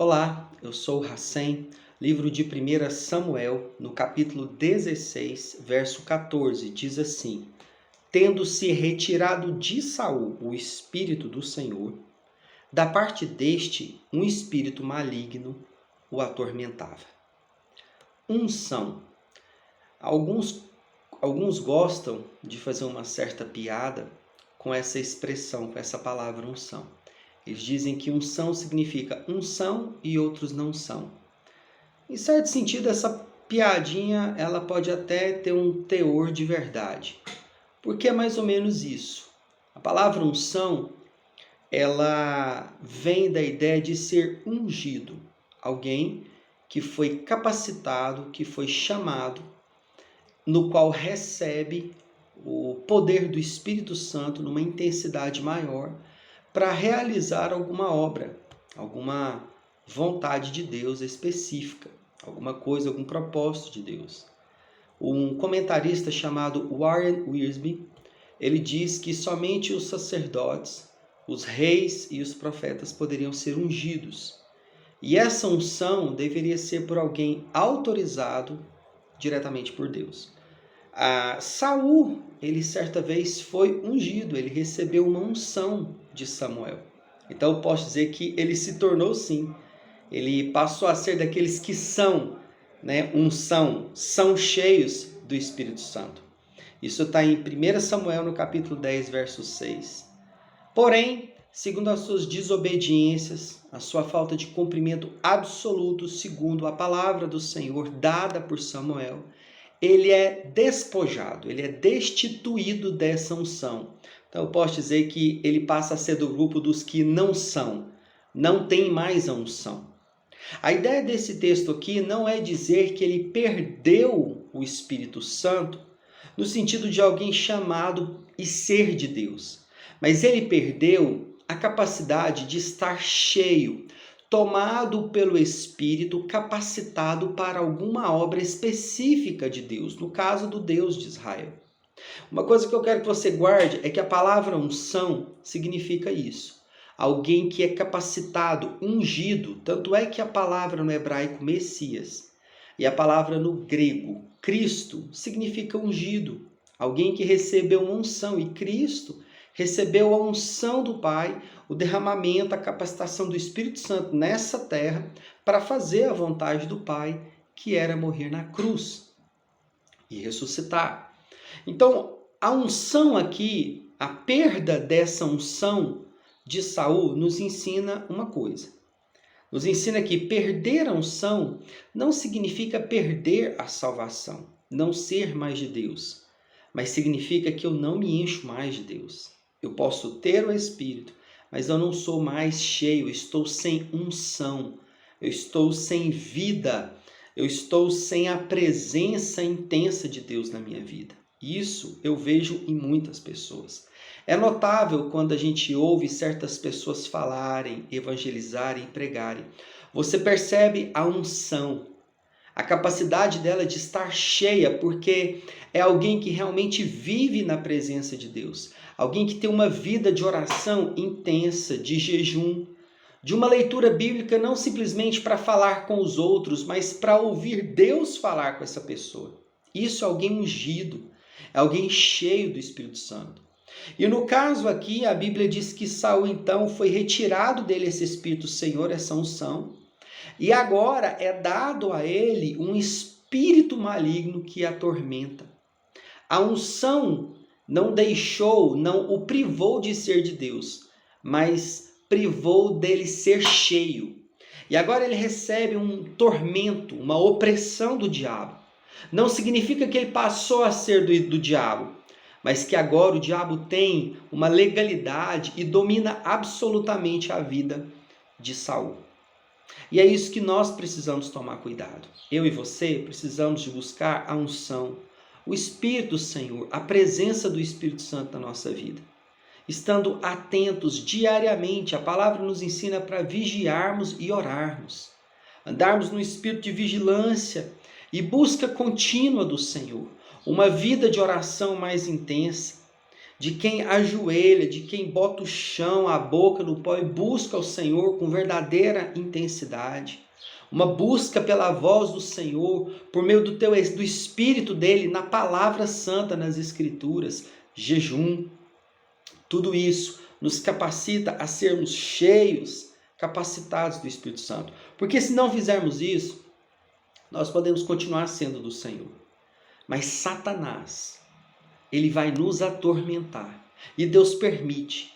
Olá, eu sou Hassem, livro de 1 Samuel, no capítulo 16, verso 14, diz assim: Tendo-se retirado de Saul o espírito do Senhor, da parte deste um espírito maligno o atormentava. Unção. Alguns gostam de fazer uma certa piada com essa expressão, com essa palavra unção. Eles dizem que unção significa unção e outros não são. Em certo sentido, essa piadinha ela pode até ter um teor de verdade, porque é mais ou menos isso. A palavra unção, ela vem da ideia de ser ungido, alguém que foi capacitado, que foi chamado, no qual recebe o poder do Espírito Santo numa intensidade maior para realizar alguma obra, alguma vontade de Deus específica, alguma coisa, algum propósito de Deus. Um comentarista chamado Warren Wiersbe, ele diz que somente os sacerdotes, os reis e os profetas poderiam ser ungidos. E essa unção deveria ser por alguém autorizado diretamente por Deus. Saul, ele certa vez foi ungido, ele recebeu uma unção de Samuel. Então eu posso dizer que ele se tornou sim, ele passou a ser daqueles que são, são cheios do Espírito Santo. Isso está em 1 Samuel no capítulo 10, verso 6. Porém, segundo as suas desobediências, a sua falta de cumprimento absoluto, segundo a palavra do Senhor dada por Samuel, ele é despojado, ele é destituído dessa unção. Então eu posso dizer que ele passa a ser do grupo dos que não são, não tem mais a unção. A ideia desse texto aqui não é dizer que ele perdeu o Espírito Santo no sentido de alguém chamado e ser de Deus, mas ele perdeu a capacidade de estar cheio, tomado pelo Espírito, capacitado para alguma obra específica de Deus, no caso do Deus de Israel. Uma coisa que eu quero que você guarde é que a palavra unção significa isso. Alguém que é capacitado, ungido, tanto é que a palavra no hebraico Messias e a palavra no grego Cristo significa ungido. Alguém que recebeu uma unção, e Cristo recebeu a unção do Pai, o derramamento, a capacitação do Espírito Santo nessa terra para fazer a vontade do Pai, que era morrer na cruz e ressuscitar. Então, a unção aqui, a perda dessa unção de Saul nos ensina uma coisa. Nos ensina que perder a unção não significa perder a salvação, não ser mais de Deus, mas significa que eu não me encho mais de Deus. Eu posso ter o Espírito, mas eu não sou mais cheio, eu estou sem unção, eu estou sem vida, eu estou sem a presença intensa de Deus na minha vida. Isso eu vejo em muitas pessoas. É notável quando a gente ouve certas pessoas falarem, evangelizarem, pregarem. Você percebe a unção, a capacidade dela de estar cheia, porque é alguém que realmente vive na presença de Deus. Alguém que tem uma vida de oração intensa, de jejum, de uma leitura bíblica não simplesmente para falar com os outros, mas para ouvir Deus falar com essa pessoa. Isso é alguém ungido, é alguém cheio do Espírito Santo. E no caso aqui, a Bíblia diz que Saul então foi retirado dele esse Espírito Senhor, essa unção, e agora é dado a ele um espírito maligno que atormenta. A unção não deixou, não o privou de ser de Deus, mas privou dele ser cheio. E agora ele recebe um tormento, uma opressão do diabo. Não significa que ele passou a ser do diabo, mas que agora o diabo tem uma legalidade e domina absolutamente a vida de Saul. E é isso que nós precisamos tomar cuidado. Eu e você precisamos de buscar a unção, o Espírito do Senhor, a presença do Espírito Santo na nossa vida. Estando atentos diariamente, a palavra nos ensina para vigiarmos e orarmos. Andarmos no espírito de vigilância e busca contínua do Senhor. Uma vida de oração mais intensa, de quem ajoelha, de quem bota o chão, a boca no pó e busca o Senhor com verdadeira intensidade. Uma busca pela voz do Senhor, por meio do Espírito dele, na palavra santa, nas Escrituras, jejum. Tudo isso nos capacita a sermos cheios, capacitados do Espírito Santo. Porque se não fizermos isso, nós podemos continuar sendo do Senhor. Mas Satanás, ele vai nos atormentar. E Deus permite.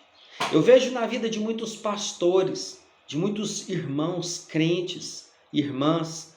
Eu vejo na vida de muitos pastores, de muitos irmãos crentes, irmãs,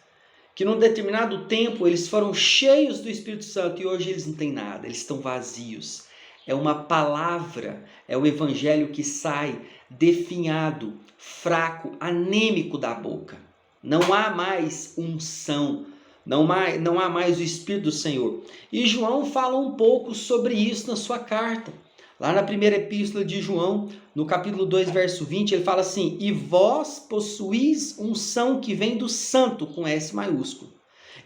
que num determinado tempo eles foram cheios do Espírito Santo e hoje eles não têm nada, eles estão vazios. É uma palavra, é o evangelho que sai definhado, fraco, anêmico da boca. Não há mais unção, não há mais o Espírito do Senhor. E João fala um pouco sobre isso na sua carta. Lá na primeira epístola de João, no capítulo 2, verso 20, ele fala assim: e vós possuís unção que vem do santo, com S maiúsculo.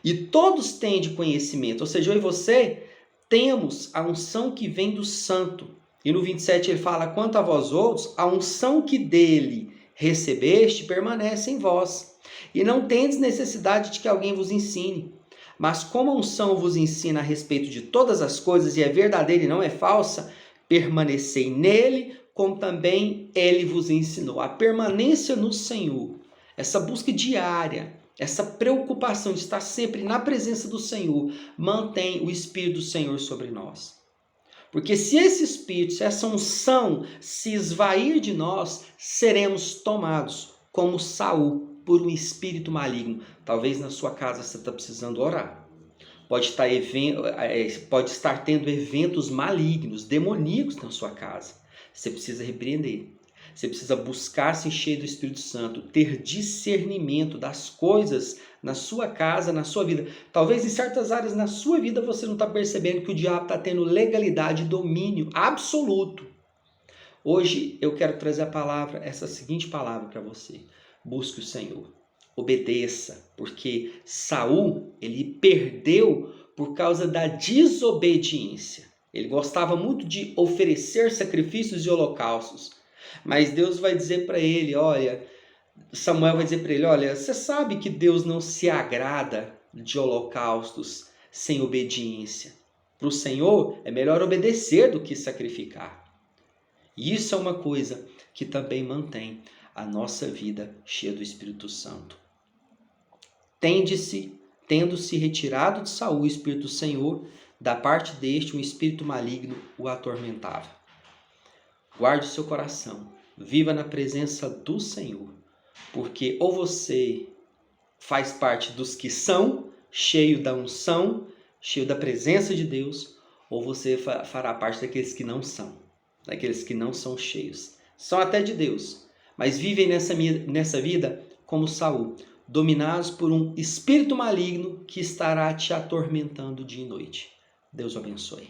E todos têm de conhecimento, ou seja, eu e você temos a unção que vem do santo. E no 27 ele fala: quanto a vós outros, a unção que dele recebeste permanece em vós. E não tendes necessidade de que alguém vos ensine. Mas como a unção vos ensina a respeito de todas as coisas e é verdadeira e não é falsa, permanecei nele, como também ele vos ensinou. A permanência no Senhor, essa busca diária, essa preocupação de estar sempre na presença do Senhor, mantém o Espírito do Senhor sobre nós. Porque se esse Espírito, se essa unção se esvair de nós, seremos tomados como Saul por um espírito maligno. Talvez na sua casa você está precisando orar. Pode estar tendo eventos malignos, demoníacos na sua casa. Você precisa repreender. Você precisa buscar se encher do Espírito Santo, ter discernimento das coisas na sua casa, na sua vida. Talvez em certas áreas na sua vida você não está percebendo que o diabo está tendo legalidade e domínio absoluto. Hoje eu quero trazer essa seguinte palavra para você. Busque o Senhor. Obedeça, porque Saul, ele perdeu por causa da desobediência. Ele gostava muito de oferecer sacrifícios e holocaustos, mas Deus vai dizer para ele, Samuel vai dizer para ele, você sabe que Deus não se agrada de holocaustos sem obediência. Para o Senhor é melhor obedecer do que sacrificar. E isso é uma coisa que também mantém a nossa vida cheia do Espírito Santo. Tendo-se retirado de Saul o Espírito do Senhor, da parte deste um espírito maligno o atormentava. Guarde o seu coração, viva na presença do Senhor, porque ou você faz parte dos que são, cheio da unção, cheio da presença de Deus, ou você fará parte daqueles que não são cheios. São até de Deus, mas vivem nessa vida como Saul, dominados por um espírito maligno que estará te atormentando dia e noite. Deus o abençoe.